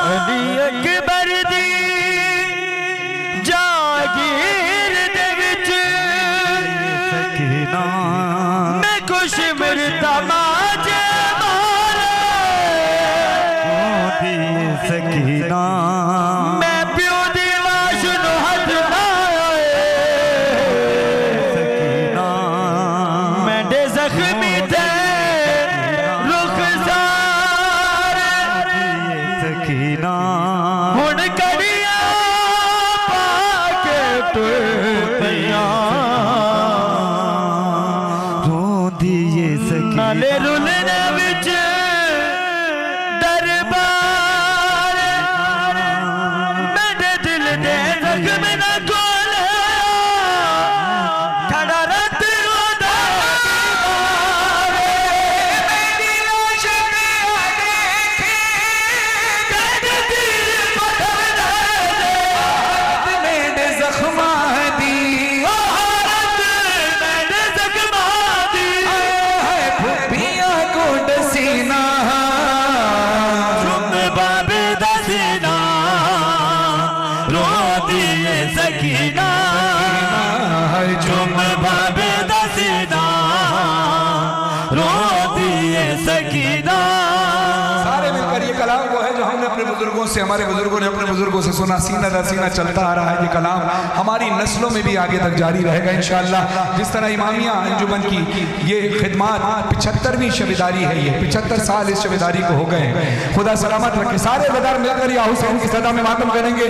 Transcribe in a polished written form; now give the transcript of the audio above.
अली अकबर दी जागीर दे विच सकीना मैं खुश मरता माजे मारे सकीना मैं प्यो दी लाश नू हथ लाए सकीना मैं दे जख्मी थे रुखसार सकीना हुण कड़िया पाके टूटियां रोंदी ये सकीना नाले रुलने विच दरबार मेरे दिल दे जख्म ना खोले खड़ा रत रोदा मेरी लाश देखे तेरे दिल पटवना मेरे जख्मा दी मेरे जख्मा दी फुपिया को दसीना जुम बाबे दसीना रो दिए सकीना जुम बाबे दसीना रो दिए सकीना। सारे मिलकर ये कलाम वो है जो हमने अपने बुजुर्गों से, हमारे बुजुर्गों ने अपने बुजुर्गों से सुना, सीना दर सीना चलता आ रहा है। ये कलाम हमारी नस्लों में भी आगे तक जारी रहेगा इंशाअल्लाह। जिस तरह इमामिया अंजुमन की ये खिदमात 75वीं शबेदारी है, ये 75 साल इस शबेदारी को हो गए हैं। खुदा सलामत रखे। सारे बदार मिलकर या हुसैन की सदा में मातम करेंगे।